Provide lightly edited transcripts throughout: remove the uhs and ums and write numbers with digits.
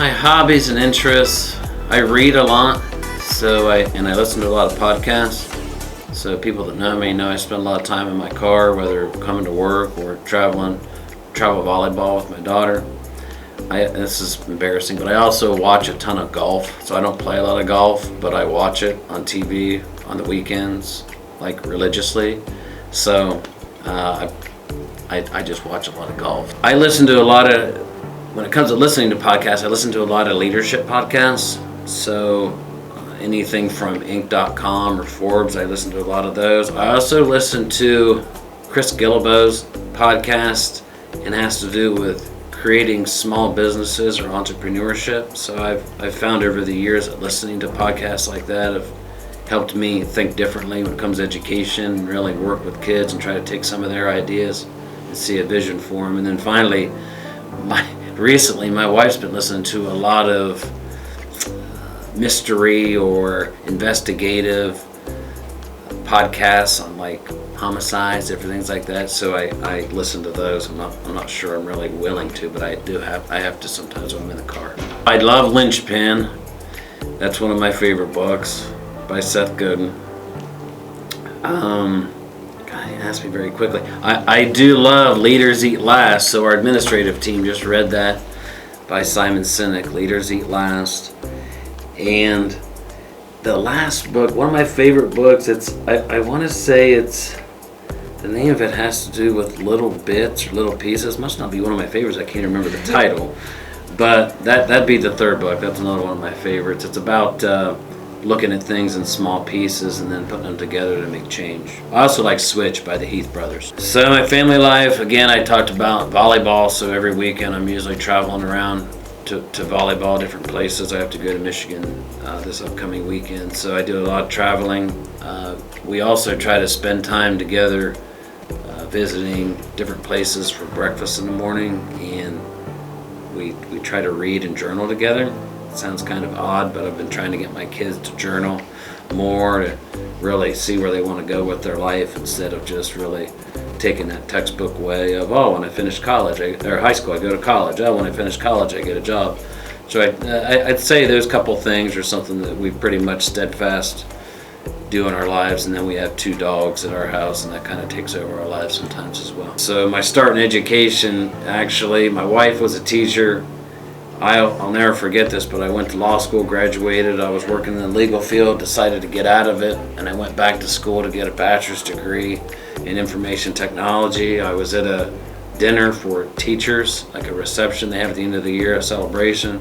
My hobbies and interests, I read a lot, and I listen to a lot of podcasts. So people that know me know I spend a lot of time in my car, whether coming to work or travel volleyball with my daughter. This is embarrassing, but I also watch a ton of golf. So I don't play a lot of golf, but I watch it on TV on the weekends, like religiously. So I just watch a lot of golf. I listen to a lot of, when it comes to listening to podcasts, I listen to a lot of leadership podcasts. So anything from Inc.com or Forbes, I listen to a lot of those. I also listen to Chris Guillebeau's podcast, and has to do with creating small businesses or entrepreneurship. So I've found over the years that listening to podcasts like that have helped me think differently when it comes to education and really work with kids and try to take some of their ideas and see a vision for them. And then finally, recently my wife's been listening to a lot of mystery or investigative podcasts on like homicides, different things like that. So I listen to those. I'm not sure I'm really willing to, but I have to sometimes when I'm in the car. I love Lynchpin. That's one of my favorite books by Seth Godin. Ask me very quickly. I do love Leaders Eat Last, so our administrative team just read that by Simon Sinek, Leaders Eat Last. And the last book, one of my favorite books, I want to say the name of it has to do with little bits or little pieces. Must not be one of my favorites, I can't remember the title. But that'd be the third book. That's another one of my favorites. It's about looking at things in small pieces and then putting them together to make change. I also like Switch by the Heath brothers. So my family life, again, I talked about volleyball. So every weekend I'm usually traveling around to volleyball, different places. I have to go to Michigan this upcoming weekend. So I do a lot of traveling. We also try to spend time together visiting different places for breakfast in the morning, and we try to read and journal together. It sounds kind of odd, but I've been trying to get my kids to journal more, to really see where they want to go with their life instead of just really taking that textbook way of, when I finish college or high school I go to college. When I finish college I get a job. So I'd say those couple things are something that we pretty much steadfast do in our lives, and then we have 2 dogs at our house, and that kind of takes over our lives sometimes as well. So my start in education, actually, my wife was a teacher. I'll never forget this, but I went to law school, graduated. I was working in the legal field, decided to get out of it, and I went back to school to get a bachelor's degree in information technology. I was at a dinner for teachers, like a reception they have at the end of the year, a celebration.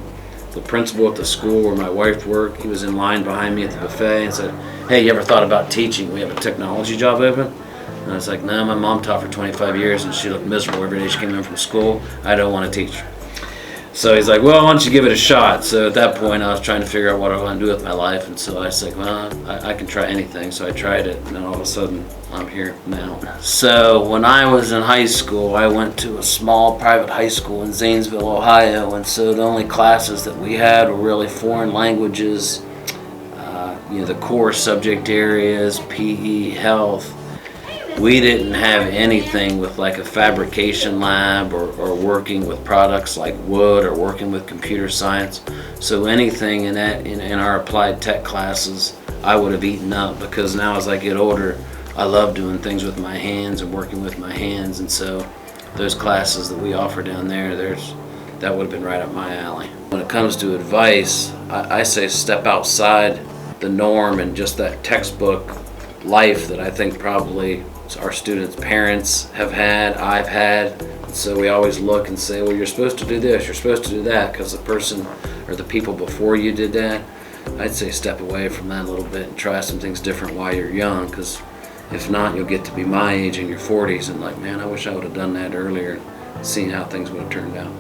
The principal at the school where my wife worked, he was in line behind me at the buffet and said, "Hey, you ever thought about teaching? We have a technology job open." And I was like, "No, my mom taught for 25 years and she looked miserable every day she came in from school. I don't want to teach." So he's like, "Well, why don't you give it a shot?" So at that point, I was trying to figure out what I want to do with my life. And so I was like, well, I can try anything. So I tried it, and then all of a sudden, I'm here now. So when I was in high school, I went to a small private high school in Zanesville, Ohio. And so the only classes that we had were really foreign languages, the core subject areas, PE, health. We didn't have anything with like a fabrication lab or working with products like wood or working with computer science. So anything in our applied tech classes, I would have eaten up, because now as I get older, I love doing things with my hands and working with my hands. And so those classes that we offer down there, that would have been right up my alley. When it comes to advice, I say step outside the norm and just that textbook life that I think probably our students' parents have had, I've had. So we always look and say, well, you're supposed to do this, you're supposed to do that, because the person or the people before you did that. I'd say step away from that a little bit and try some things different while you're young, because if not, you'll get to be my age in your 40s and like, man, I wish I would have done that earlier, seeing how things would have turned out.